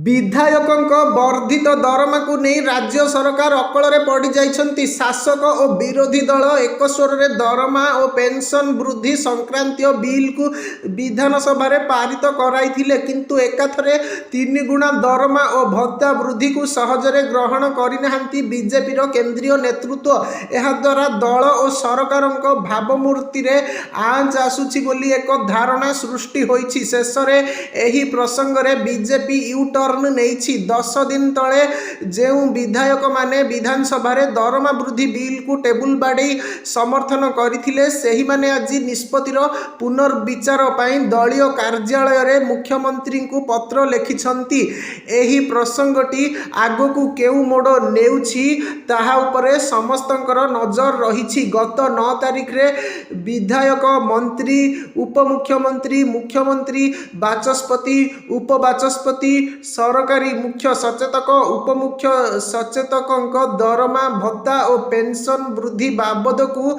विधायकों वर्धित दरमा को नहीं राज्य सरकार अकल पड़ जाइछन्ति। शासक और विरोधी दल एक स्वर में दरमा और पेंशन वृद्धि संक्रांतीय बिल को विधानसभा रे पारित कराइथिले, किंतु एकाथरे 3 गुणा दरमा और भत्ता वृद्धि को सहजरे ग्रहण करिनाहांती बीजेपी केंद्रीय नेतृत्व। यह द्वारा दल और सरकार भावमूर्ति रे आंच आसुछि बोली एक धारणा सृष्टि होइछि। शेष रे एही प्रसंग रे बीजेपी यूटर्न नहीं। 10 दिन तले जो विधायक माने विधानसभा रे दरमा वृद्धि बिल को टेबुल बाड़ी समर्थन करथिले, सेही माने आज निष्पत्तिर पुनर्विचार पई दलीय कार्यालय रे मुख्यमंत्री को पत्र लिखिछन्ति। एही प्रसंगटी आगकू केउ मोड़ नेउछि ताहा उपरे समस्तंकर नजर रहिछि। गत 9 तारिख रे विधायक, मंत्री, उपमुख्यमंत्री, मुख्यमंत्री, बाचस्पति, उपबाचस्पति, सरकारी मुख्य सचेतक, उपमुख्य सचेतक दरमा भत्ता और पेंशन वृद्धि बाबद को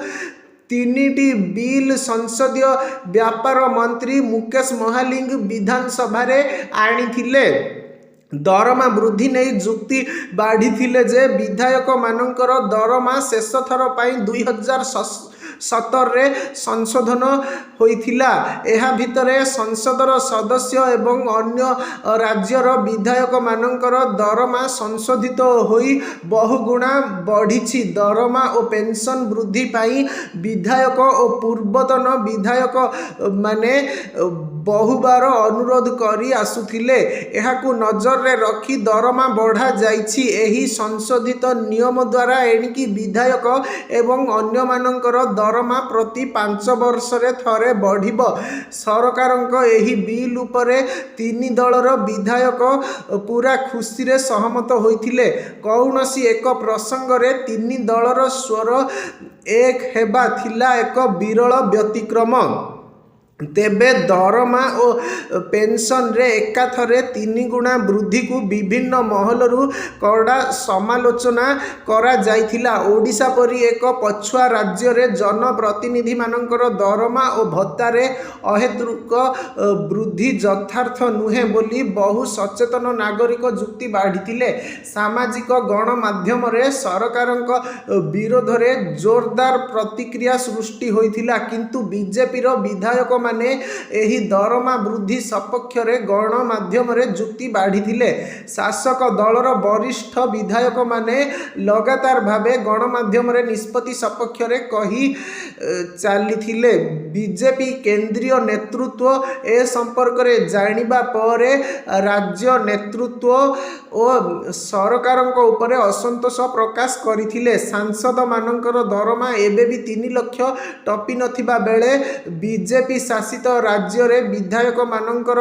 3टी बिल संसदीय व्यापार मंत्री मुकेश महालिंग विधानसभा रे आनिथिले। दरमा वृद्धि नहीं जुक्ति बाढ़ी जे विधायक मानकर दरमा शेष थर पाई 2017 रे संशोधन होइथिला। एहा भितरे संसदर सदस्य एवं अन्य राज्यर विधायक मानकर दरमा संशोधित होई बहुगुणा बढ़िछि। दरमा और पेंशन वृद्धि पाई विधायक और पूर्वतन विधायक माने बहुबार अनुरोध करी आसुथिले। एहाकू नजर रे रखी दरमा बढ़ा जाइछि। एही संशोधित नियम द्वारा एणिकी विधायक एवं अन्य मानकर दरमा प्रति 5 वर्ष रे थरे बढ़िब। सरकारक एही बिल उपरे 3 दलर विधायक पूरा खुशी रे सहमत होइथिले। कौनसी एक प्रसंग रे 3 दलर स्वर एक हेबा थिला एक विरल व्यतिक्रम। तेबे दरमा और पेंशन रे एकाथरे 3 गुणा वृद्धि को विभिन्न महलरू कड़ा समालोचना करा जाइथिला। ओडिशा परी एक पछुआ राज्य रे जनप्रतिनिधि मानकर दरमा और भत्ता रे अहेतुक वृद्धि यथार्थ नुहे बोली बहु सचेतन नागरिक जुक्ति बाढ़ीथिले। सामाजिक गणमाध्यम रे सरकारक विरोध रे जोरदार प्रतिक्रिया सृष्टि होइथिला, किंतु बीजेपी रो विधायक माने एही दरमा वृद्धि सपक्ष रे गणमाध्यम रे जुक्ति बाढ़ीथिले। शासक दलर वरिष्ठ विधायक माने लगातार भावे गणमाध्यम रे निष्पत्ति सपक्ष रे कही चलीथिले। बीजेपी केंद्रीय नेतृत्व ए संपर्क रे जानिबा परे राज्य नेतृत्व और सरकारक उपरे असंतोष प्रकाश करिथिले। सांसद मानकर दरमा एबे भी 3 लाख टपी नथिबा बेले बीजेपी शासित राज्य रे विधायक मानकर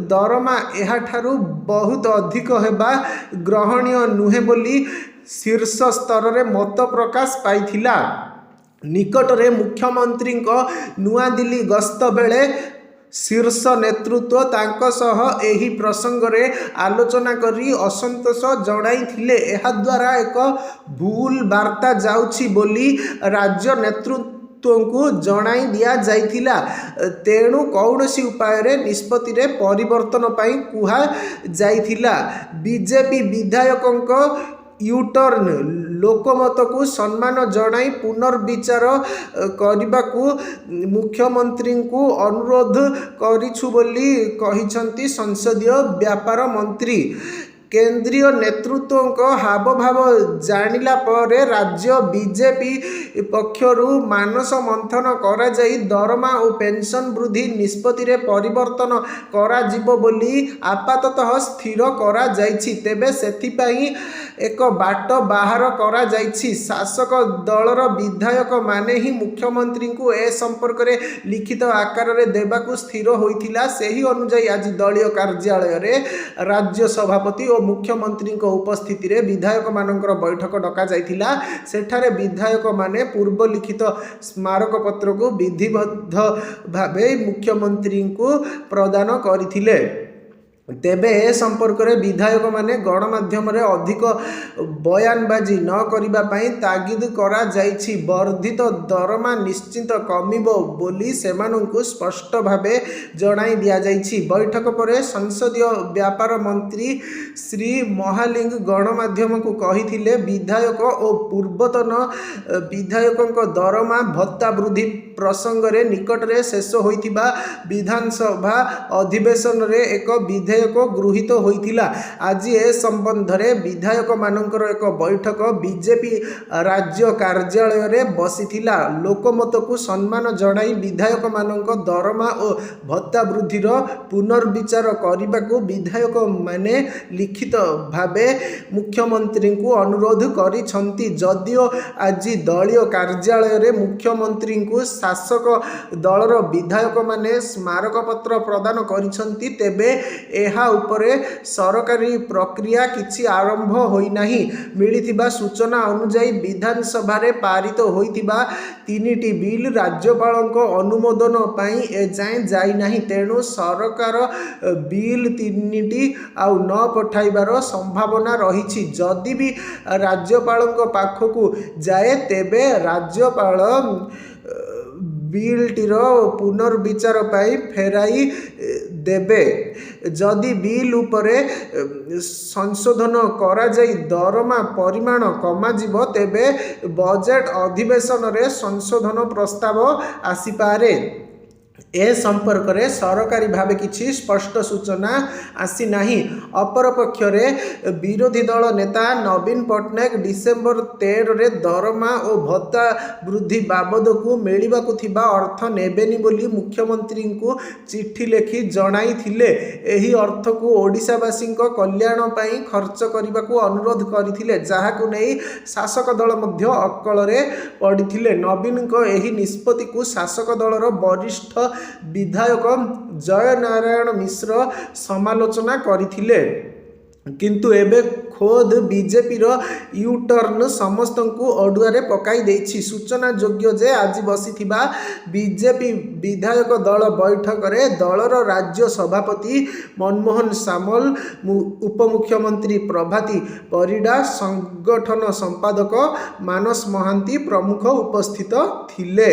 दरमा एहाठारू बहुत अधिक हेबा ग्रहणीय नुहे बोली शीर्ष स्तर रे मत प्रकाश पाइथिला। निकटरे मुख्यमंत्री नुआ दिल्ली गस्त बेले शीर्ष नेतृत्व तांको सह एही प्रसंग रे आलोचना करी असंतोष जणाइथिले। एहा द्वारा एक भूल वार्ता जाउछि बोली राज्य नेतृत्व को जणाई दिया जाइथिला। तेणु कौनसी उपाय रे निष्पत्ति रे परिवर्तन पाई कुहा जाइथिला। बीजेपी विधायकों यूटर्न लोकमत को सम्मान जणाई पुनर्विचार करने को मुख्यमंत्री को अनुरोध करिछु बोली कहिछन्ति संसदीय व्यापार मंत्री। केंद्रीय नेतृत्व हाव भाव जानिला परे राज्य बीजेपी पक्षरु मानस मंथन करा जाई दरमा और पेंशन वृद्धि निष्पत्ति रे परिवर्तन करा जिवो बोली आपाततः स्थिर करा जाइछि। तेबे सेथिपाई एक बाट बाहर करा जाइछि। शासक दलर विधायक माने ही मुख्यमंत्री को ए संपर्क रे लिखित आकार रे देबाकू स्थिर होइथिला। सेही अनुसार आज दलीय कार्यालय रे राज्य सभापति और मुख्यमंत्री उपस्थिति रे विधायक मानकर बैठक डका जाइथिला। सेठारे विधायक माने पूर्व लिखित स्मारक पत्र को विधिबद्ध भावे मुख्यमंत्री को प्रदान करथिले। ତେବେ ଏ ସମ୍ପର୍କରେ ବିଧାୟକମାନେ ଗଣମାଧ୍ୟମରେ ଅଧିକ ବୟାନବାଜି ନ କରିବା ପାଇଁ ତାଗିଦ କରାଯାଇଛି। ବର୍ଦ୍ଧିତ ଦରମା ନିଶ୍ଚିତ କମିବ ବୋଲି ସେମାନଙ୍କୁ ସ୍ପଷ୍ଟ ଭାବେ ଜଣାଇ ଦିଆଯାଇଛି। ବୈଠକ ପରେ ସଂସଦୀୟ ବ୍ୟାପାର ମନ୍ତ୍ରୀ ଶ୍ରୀ ମହାଲିଙ୍ଗ ଗଣମାଧ୍ୟମକୁ କହିଥିଲେ, ବିଧାୟକ ଓ ପୂର୍ବତନ ବିଧାୟକଙ୍କ ଦରମା ଭତ୍ତା ବୃଦ୍ଧି ପ୍ରସଙ୍ଗରେ ନିକଟରେ ଶେଷ ହୋଇଥିବା ବିଧାନସଭା ଅଧିବେଶନରେ ଏକ ବିଧେୟକ ଗୃହୀତ ହୋଇଥିଲା। ଆଜି ଏ ସମ୍ବନ୍ଧରେ ବିଧାୟକମାନଙ୍କର ଏକ ବୈଠକ ବିଜେପି ରାଜ୍ୟ କାର୍ଯ୍ୟାଳୟରେ ବସିଥିଲା। ଲୋକମତକୁ ସମ୍ମାନ ଜଣାଇ ବିଧାୟକମାନଙ୍କ ଦରମା ଓ ଭତ୍ତା ବୃଦ୍ଧିର ପୁନର୍ବିଚାର କରିବାକୁ ବିଧାୟକମାନେ ଲିଖିତ ଭାବେ ମୁଖ୍ୟମନ୍ତ୍ରୀଙ୍କୁ ଅନୁରୋଧ କରିଛନ୍ତି। ଯଦିଓ ଆଜି ଦଳୀୟ କାର୍ଯ୍ୟାଳୟରେ ମୁଖ୍ୟମନ୍ତ୍ରୀଙ୍କୁ ଶାସକ ଦଳର ବିଧାୟକମାନେ ସ୍ମାରକପତ୍ର ପ୍ରଦାନ କରିଛନ୍ତି, ତେବେ ଏହା ଉପରେ ସରକାରୀ ପ୍ରକ୍ରିୟା କିଛି ଆରମ୍ଭ ହୋଇନାହିଁ। ମିଳିଥିବା ସୂଚନା ଅନୁଯାୟୀ ବିଧାନସଭାରେ ପାରିତ ହୋଇଥିବା 3ଟି ବିଲ୍ ରାଜ୍ୟପାଳଙ୍କ ଅନୁମୋଦନ ପାଇଁ ଏଯାଏଁ ଯାଇନାହିଁ। ତେଣୁ ସରକାର ବିଲ୍ 3ଟି ଆଉ ନ ପଠାଇବାର ସମ୍ଭାବନା ରହିଛି। ଯଦି ବି ରାଜ୍ୟପାଳଙ୍କ ପାଖକୁ ଯାଏ, ତେବେ ରାଜ୍ୟପାଳ ବିଲ୍ଟିର ପୁନର୍ବିଚାର ପାଇଁ ଫେରାଇ ଦେବେ। ଯଦି ବିଲ୍ ଉପରେ ସଂଶୋଧନ କରାଯାଇ ଦରମା ପରିମାଣ କମାଯିବ, ତେବେ ବଜେଟ୍ ଅଧିବେଶନରେ ସଂଶୋଧନ ପ୍ରସ୍ତାବ ଆସିପାରେ। ଏ ସମ୍ପର୍କରେ ସରକାରୀ ଭାବେ କିଛି ସ୍ପଷ୍ଟ ସୂଚନା ଆସିନାହିଁ। ଅପରପକ୍ଷରେ ବିରୋଧୀ ଦଳ ନେତା ନବୀନ ପଟ୍ଟନାୟକ ଡିସେମ୍ବର 13ରେ ଦରମା ଓ ଭତ୍ତା ବୃଦ୍ଧି ବାବଦକୁ ମିଳିବାକୁ ଥିବା ଅର୍ଥ ନେବେନି ବୋଲି ମୁଖ୍ୟମନ୍ତ୍ରୀଙ୍କୁ ଚିଠି ଲେଖି ଜଣାଇଥିଲେ। ଏହି ଅର୍ଥକୁ ଓଡ଼ିଶାବାସୀଙ୍କ କଲ୍ୟାଣ ପାଇଁ ଖର୍ଚ୍ଚ କରିବାକୁ ଅନୁରୋଧ କରିଥିଲେ, ଯାହାକୁ ନେଇ ଶାସକ ଦଳ ମଧ୍ୟ ଅକଳରେ ପଡ଼ିଥିଲେ। ନବୀନଙ୍କ ଏହି ନିଷ୍ପତ୍ତିକୁ ଶାସକ ଦଳର ବରିଷ୍ଠ ବିଧାୟକ ଜୟ ନାରାୟଣ ମିଶ୍ର ସମାଲୋଚନା କରିଥିଲେ। କିନ୍ତୁ ଏବେ ଖୋଦ୍ ବିଜେପିର ୟୁ-ଟର୍ନ ସମସ୍ତଙ୍କୁ ଅଡୁଆରେ ପକାଇ ଦେଇଛି। ସୂଚନାଯୋଗ୍ୟ ଯେ ଆଜି ବସିଥିବା ବିଜେପି ବିଧାୟକ ଦଳ ବୈଠକରେ ଦଳର ରାଜ୍ୟ ସଭାପତି ମନମୋହନ ସାମଲ, ଉପମୁଖ୍ୟମନ୍ତ୍ରୀ ପ୍ରଭାତୀ ପରିଡ଼ା, ସଂଗଠନ ସମ୍ପାଦକ ମାନସ ମହାନ୍ତି ପ୍ରମୁଖ ଉପସ୍ଥିତ ଥିଲେ।